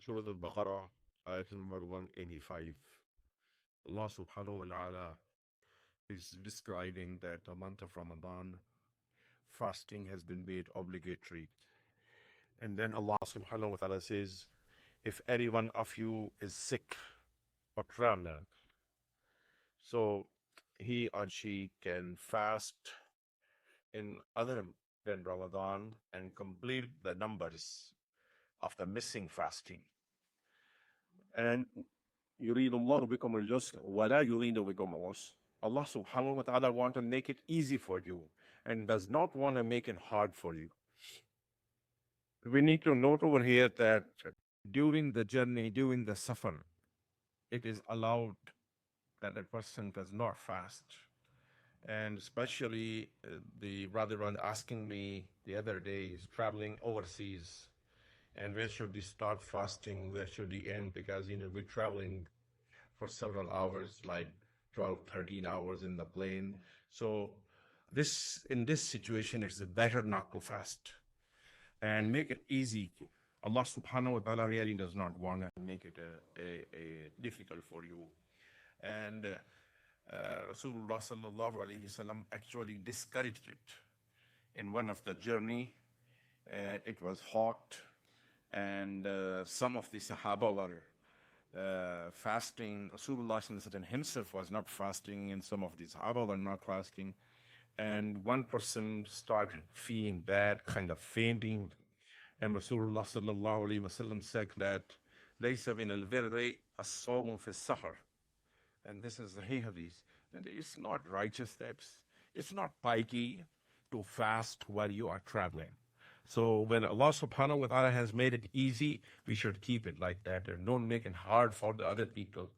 Surah Al-Baqarah, ayat number 185. Allah subhanahu wa ta'ala is describing that the month of Ramadan, fasting has been made obligatory. And then Allah subhanahu wa ta'ala says, if any one of you is sick or traveling, so he or she can fast in other than Ramadan and complete the numbers of the missing fasting. And يريد الله بكم اليسر ولا يريد بكم العسر. Allah subhanahu wa ta'ala want to make it easy for you and does not want to make it hard for you. We need to note over here that during the journey, during the safar, it is allowed that a person does not fast. And especially the brother was asking me the other day, is traveling overseas. And where should we start fasting? Where should we end? Because, we're traveling for several hours, like 12, 13 hours in the plane. So in this situation, it's better not to fast and make it easy. Allah subhanahu wa ta'ala really does not want to make it a difficult for you. And Rasulullah sallallahu alayhi wasallam actually discouraged it in one of the journey. It was hot, and some of the Sahaba were fasting. Rasulullah sallallahu alayhi wasallam himself was not fasting, and some of the Sahaba were not fasting. And one person started feeling bad, kind of fainting. And Rasulullah sallallahu alayhi wasallam said that لَيْسَ مِنَ الْبِرِّ الصَّوْمُ فِي السَّفَرِ. And this is the hadith. And it's not righteous steps. It's not piety to fast while you are traveling. So when Allah subhanahu wa ta'ala has made it easy, we should keep it like that and don't make it hard for the other people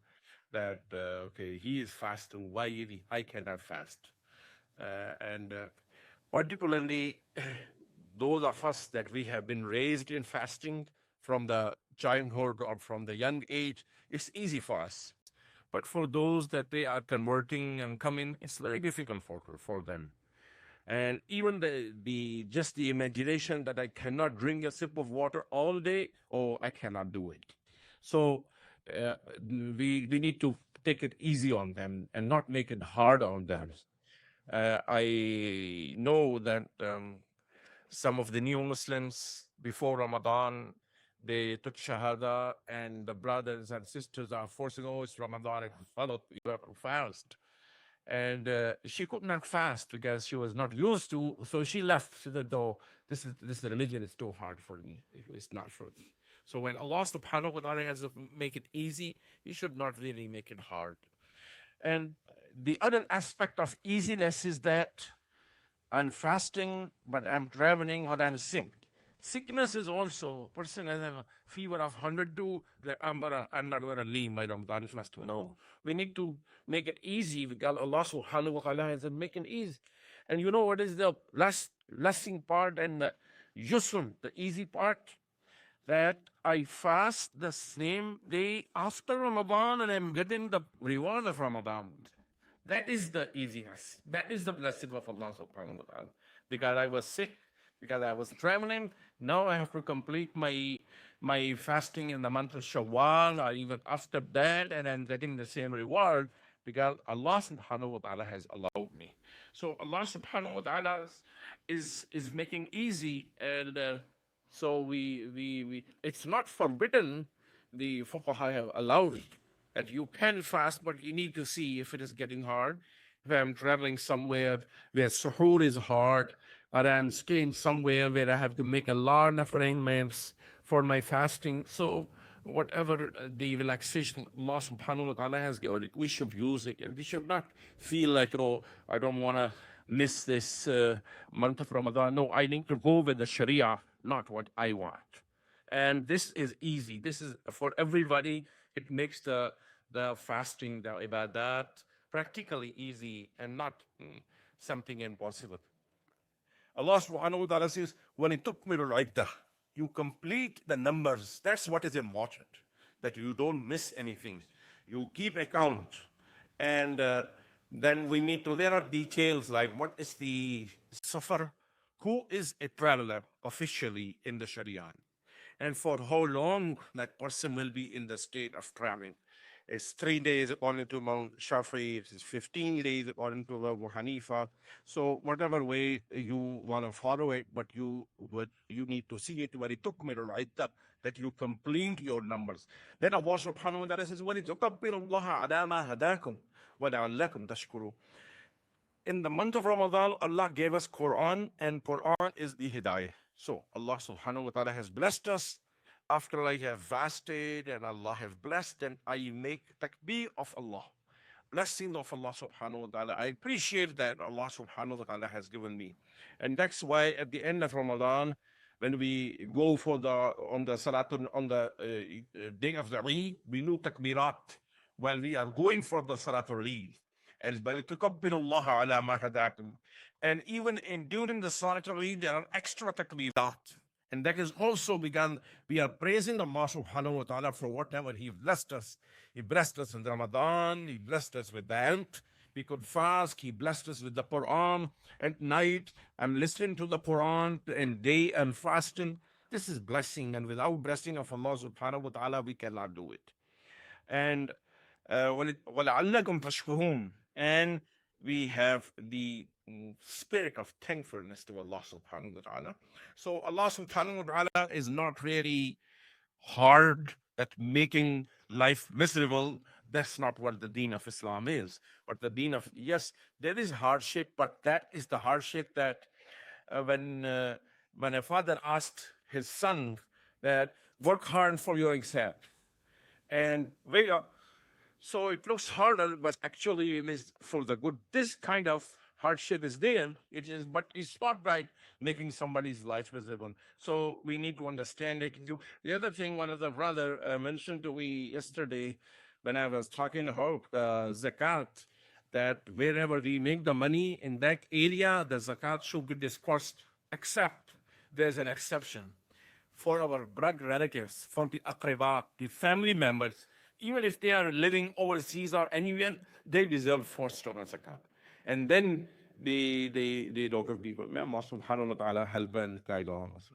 that, okay, he is fasting, why I cannot fast? And particularly those of us that we have been raised in fasting from the childhood or from the young age, it's easy for us. But for those that they are converting and coming, it's very difficult for them. And even just the imagination that I cannot drink a sip of water all day, I cannot do it. So we need to take it easy on them and not make it hard on them. I know that some of the new Muslims before Ramadan, they took Shahada, and the brothers and sisters are forcing, it's Ramadan, you have to fast. And she could not fast because she was not used to, so she left. She said, "No, this religion is too hard for me. It's not for me." So when Allah subhanahu wa ta'ala has to make it easy, He should not really make it hard. And the other aspect of easiness is that I'm fasting, but I'm traveling, or I'm sick. Sickness is also, person has a fever of 102, I'm not going to leave my Ramadan fast. No, we need to make it easy because Allah subhanahu wa ta'ala has made it easy. And you know what is the lasting part and the yusr, the easy part? That I fast the same day after Ramadan and I'm getting the reward of Ramadan. That is the easiness. That is the blessing of Allah subhanahu wa ta'ala. Because I was sick, because I was traveling, now I have to complete my fasting in the month of Shawwal or even after that, and I'm getting the same reward because Allah subhanahu wa ta'ala has allowed me. So Allah subhanahu wa ta'ala is making easy, and so we it's not forbidden. The fuqaha have allowed it that you can fast, but you need to see if it is getting hard. If I'm traveling somewhere where suhoor is hard, or I'm staying somewhere where I have to make a lot of arrangements for my fasting. So whatever the relaxation Allah subhanahu wa ta'ala has given, we should use it. And we should not feel like, I don't want to miss this month of Ramadan. No, I need to go with the Sharia, not what I want. And this is easy. This is for everybody. It makes the fasting, the ibadat, practically easy and not something impossible. Allah subhanahu wa ta'ala says, when it took me to write you complete the numbers. That's what is important, that you don't miss anything. You keep account. And then we need to, there are details like what is the safar, who is a traveler officially in the Sharia. and for how long that person will be in the state of traveling. It's 3 days according to Imam Shafi, it's 15 days according to Abu Hanifa. So whatever way you want to follow it, but you need to see it when it took me to write that you complete your numbers. Then Allah subhanahu wa ta'ala says, وَلِتُكَبِّرُوا اللَّهَ عَلَى مَا هَدَاكُمْ وَلَعَلَّكُمْ تَشْكُرُونَ. In the month of Ramadan, Allah gave us Quran, and Quran is the Hidayah. So Allah subhanahu wa ta'ala has blessed us. After I have fasted and Allah have blessed, and I make takbir of Allah. Blessing of Allah subhanahu wa ta'ala. I appreciate that Allah subhanahu wa ta'ala has given me. And that's why at the end of Ramadan, when we go for the on the Salatul on the day of the Eid, we do takbirat while we are going for the Salatul Eid. And بَلْتُكَبِّرُ عَلَى مَا هَدَاكُمْ. And even in during the Salatul Eid, there are extra takbirat. And that is also begun. We are praising Allah subhanahu wa ta'ala for whatever He blessed us. He blessed us in Ramadan, He blessed us with the health. We could fast, He blessed us with the Quran. At night, I'm listening to the Quran, and day and fasting. This is blessing, and without blessing of Allah subhanahu wa ta'ala, we cannot do it. And وَلَعَلَّكُمْ تَشْكُرُونَ. And we have the spirit of thankfulness to Allah subhanahu wa ta'ala. So Allah subhanahu wa ta'ala is not really hard at making life miserable. That's not what the deen of Islam is. But the deen of, yes, there is hardship, but that is the hardship that when a father asked his son that work hard for your exam, and we are, so it looks harder, but actually it is for the good. This kind of hardship is there. It is, but it's not right making somebody's life miserable. So we need to understand it. The other thing, one of the brother mentioned to me yesterday when I was talking about zakat, that wherever we make the money in that area, the zakat should be dispersed, except there's an exception for our blood relatives, for the aqribat, the family members, even if they are living overseas or anywhere, they deserve first of zakat. And then the local people. May Allah subhanahu wa ta'ala help and guide all of us.